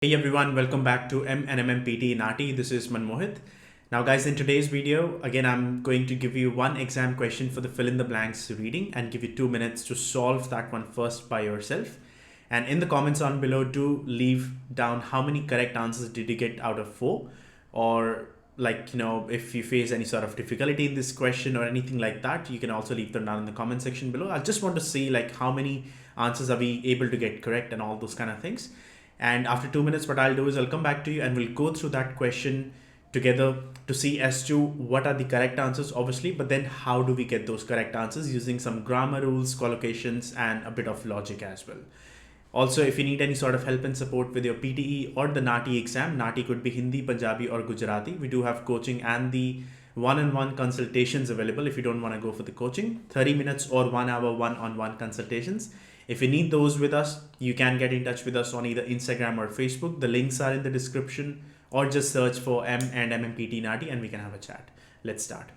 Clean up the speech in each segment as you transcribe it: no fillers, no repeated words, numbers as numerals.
Hey everyone, welcome back to M&M PTE NAATI. This is Manmohit. Now guys, in today's video, again, I'm going to give you one exam question for the fill in the blanks reading and give you 2 minutes to solve that one first by yourself. And in the comments on below, do leave down how many correct answers did you get out of 4, or if you face any sort of difficulty in this question or anything like that, you can also leave them down in the comment section below. I just want to see how many answers are we able to get correct and all those kind of things. And after 2 minutes, what I'll do is I'll come back to you and we'll go through that question together to see as to what are the correct answers, obviously, but then how do we get those correct answers using some grammar rules, collocations, and a bit of logic as well. Also, if you need any sort of help and support with your PTE or the NAATI exam, NAATI could be Hindi, Punjabi, or Gujarati. We do have coaching and the one-on-one consultations available if you don't want to go for the coaching. 30 minutes or 1 hour one-on-one consultations. If you need those with us, you can get in touch with us on either Instagram or Facebook. The links are in the description, or just search for M and MMPT NAATI and we can have a chat. Let's start.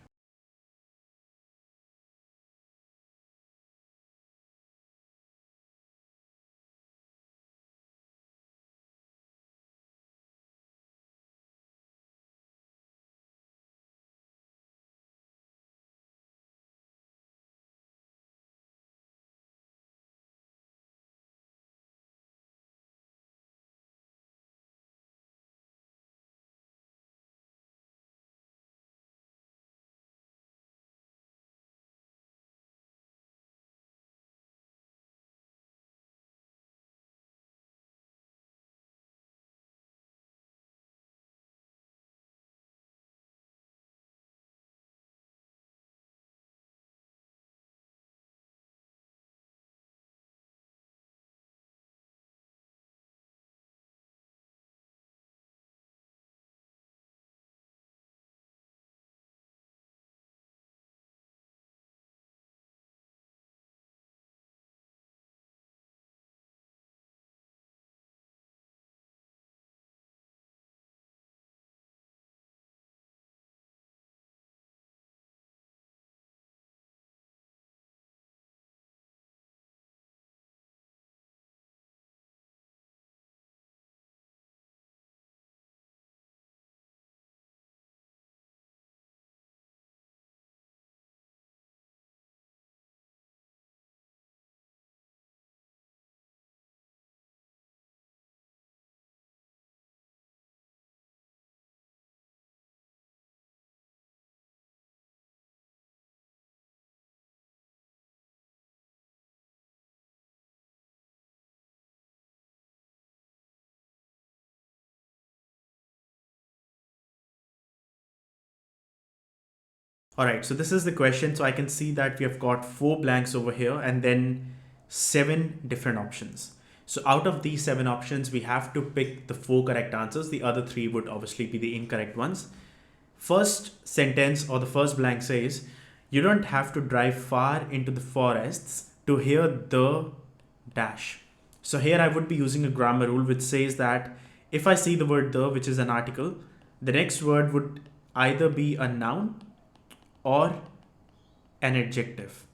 All right, so this is the question. So I can see that we have got 4 blanks over here and then 7 different options. So out of these 7 options, we have to pick the 4 correct answers. The other 3 would obviously be the incorrect ones. First sentence or the first blank says, you don't have to drive far into the forests to hear the dash. So here I would be using a grammar rule which says that if I see the word the, which is an article, the next word would either be a noun or an adjective,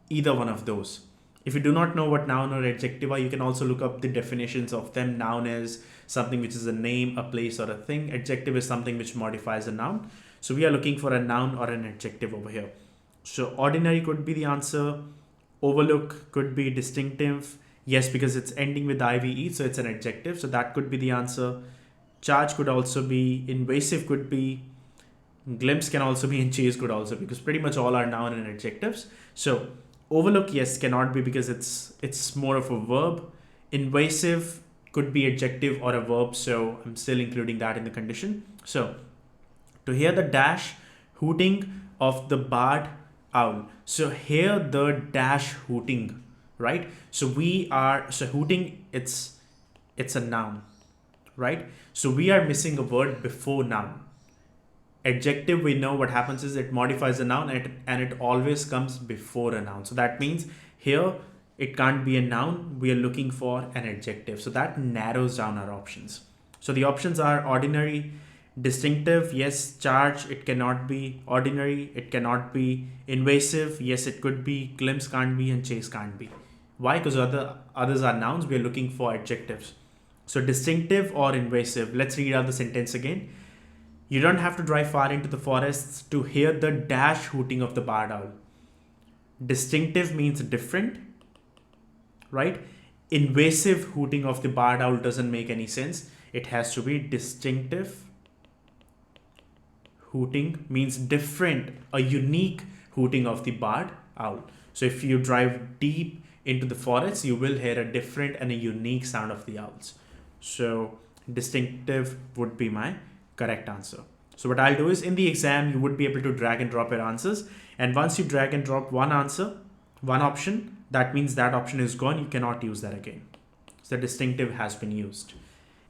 either one of those. If you do not know what noun or adjective are, you can also look up the definitions of them. Noun is something which is a name, a place, or a thing. Adjective is something which modifies a noun. So we are looking for a noun or an adjective over here. So ordinary could be the answer. Overlook could be distinctive. Yes, because it's ending with IVE, so it's an adjective. So that could be the answer. Charge could also be. Invasive could be. Glimpse can also be, and chase could also be, because pretty much all are noun and adjectives. So overlook, yes, cannot be because it's more of a verb. Invasive could be adjective or a verb, so I'm still including that in the condition. So to hear the dash hooting of the barred owl. So hear the dash hooting, right? So hooting, it's a noun, right? So we are missing a word before noun. Adjective, we know what happens is it modifies a noun and it always comes before a noun. So that means here it can't be a noun. We are looking for an adjective. So that narrows down our options. So the options are ordinary, distinctive, yes. Charge, it cannot be. Ordinary, it cannot be. Invasive, yes, it could be. Glimpse can't be, and chase can't be. Why? Because others are nouns. We are looking for adjectives. So distinctive or invasive. Let's read out the sentence again. You don't have to drive far into the forests to hear the dash hooting of the barred owl. Distinctive means different, right? Invasive hooting of the barred owl doesn't make any sense. It has to be distinctive. Hooting means different, a unique hooting of the barred owl. So if you drive deep into the forest, you will hear a different and a unique sound of the owls. So distinctive would be my correct answer. So what I'll do is, in the exam, you would be able to drag and drop your answers. And once you drag and drop one answer, one option, that means that option is gone. You cannot use that again. So the distinctive has been used.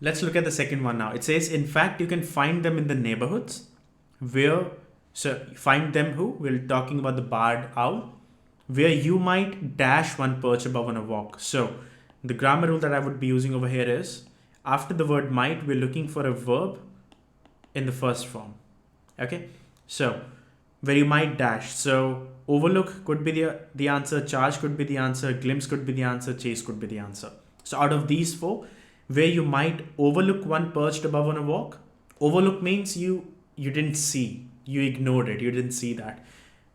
Let's look at the second one now. It says, in fact, you can find them in the neighborhoods where, so find them who? We're talking about the barred owl, where you might dash one perch above on a walk. So the grammar rule that I would be using over here is, after the word might, we're looking for a verb in the first form. Okay, so where you might dash. So overlook could be the answer, charge could be the answer, glimpse could be the answer, chase could be the answer. So out of these four, where you might overlook one perched above on a walk, overlook means you didn't see, you ignored it, you didn't see that.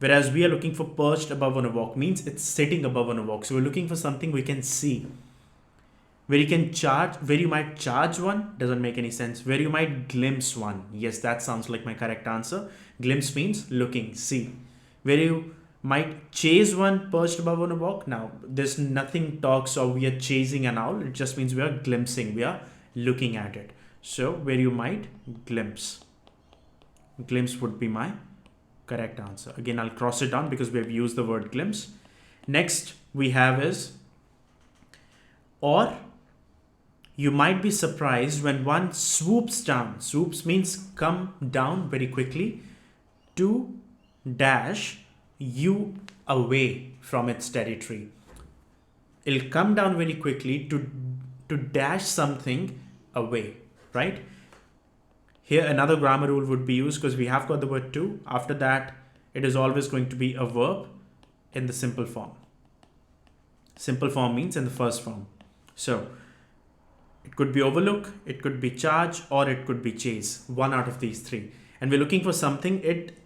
Whereas we are looking for perched above on a walk means it's sitting above on a walk. So we're looking for something we can see. Where you can charge, where you might charge one, doesn't make any sense. Where you might glimpse one. Yes, that sounds like my correct answer. Glimpse means looking, see. Where you might chase one perched above on a walk. Now, there's nothing talks or we are chasing an owl. It just means we are glimpsing, we are looking at it. So where you might glimpse. Glimpse would be my correct answer. Again, I'll cross it down because we have used the word glimpse. Next we have is, or you might be surprised when one swoops down. Swoops means come down very quickly to dash you away from its territory. It'll come down very quickly to dash something away, right? Here another grammar rule would be used because we have got the word to. After that, it is always going to be a verb in the simple form. Simple form means in the first form. So it could be overlook, it could be charge, or it could be chase. One out of these three. And we're looking for something, it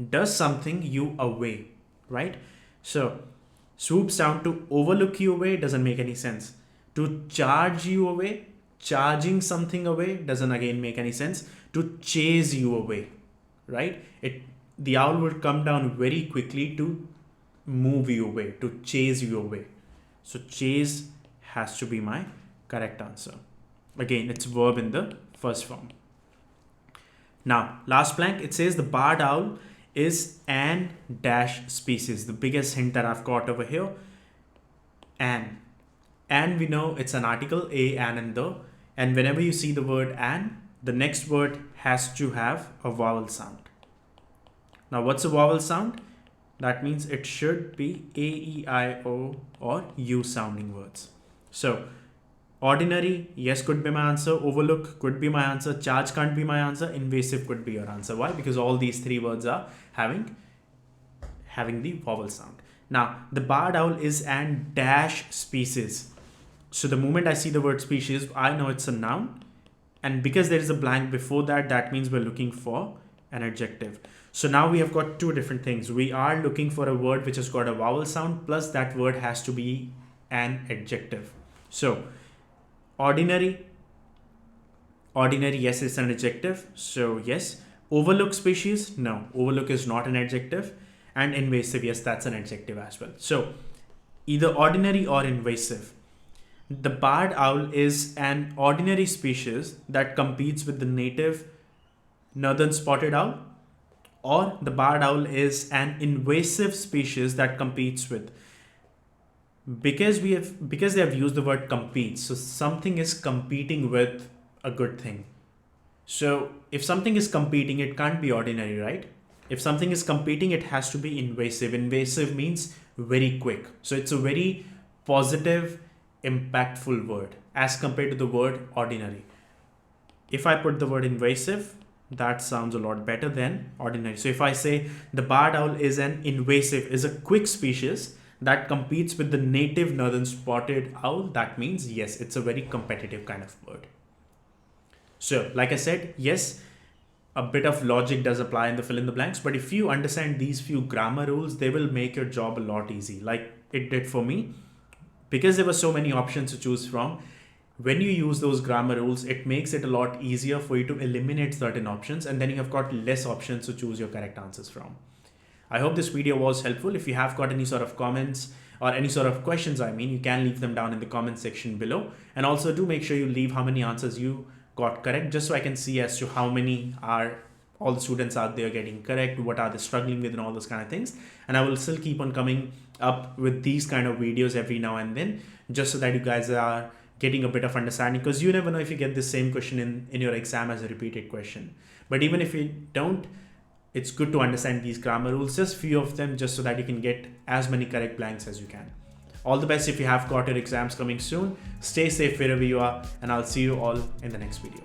does something you away, right? So swoops down to overlook you away doesn't make any sense. To charge you away, charging something away doesn't again make any sense. To chase you away, right? The owl will come down very quickly to move you away, to chase you away. So chase has to be my correct answer. Again, it's verb in the first form. Now, last blank, it says the barred owl is an dash species. The biggest hint that I've got over here, an. And we know it's an article, a, an, and the. And whenever you see the word an, the next word has to have a vowel sound. Now, what's a vowel sound? That means it should be A, E, I, O or U sounding words. So ordinary, yes, could be my answer. Overlook could be my answer. Charge can't be my answer. Invasive could be your answer. Why? Because all these three words are having the vowel sound. Now, the barred owl is an dash species. So the moment I see the word species, I know it's a noun. And because there is a blank before that, that means we're looking for an adjective. So now we have got two different things. We are looking for a word which has got a vowel sound, plus that word has to be an adjective. So ordinary, yes, it's an adjective. So yes. Overlook species, no, overlook is not an adjective. And invasive, yes, that's an adjective as well. So either ordinary or invasive. The barred owl is an ordinary species that competes with the native northern spotted owl, or the barred owl is an invasive species that competes with. Because they have used the word compete, so something is competing with a good thing. So if something is competing, it can't be ordinary, right? If something is competing, it has to be invasive. Invasive means very quick. So it's a very positive, impactful word as compared to the word ordinary. If I put the word invasive, that sounds a lot better than ordinary. So if I say the barred owl is an invasive, is a quick species, that competes with the native northern spotted owl, that means yes, it's a very competitive kind of bird. So, like I said, yes, a bit of logic does apply in the fill in the blanks, but if you understand these few grammar rules, they will make your job a lot easy, like it did for me. Because there were so many options to choose from, when you use those grammar rules, it makes it a lot easier for you to eliminate certain options, and then you have got less options to choose your correct answers from. I hope this video was helpful. If you have got any sort of comments or any sort of questions, you can leave them down in the comment section below. And also do make sure you leave how many answers you got correct, just so I can see as to how many are all the students out there getting correct, what are they struggling with, and all those kind of things. And I will still keep on coming up with these kind of videos every now and then, just so that you guys are getting a bit of understanding, because you never know if you get the same question in your exam as a repeated question. But even if you don't, it's good to understand these grammar rules, just few of them, just so that you can get as many correct blanks as you can. All the best if you have got your exams coming soon. Stay safe wherever you are, and I'll see you all in the next video.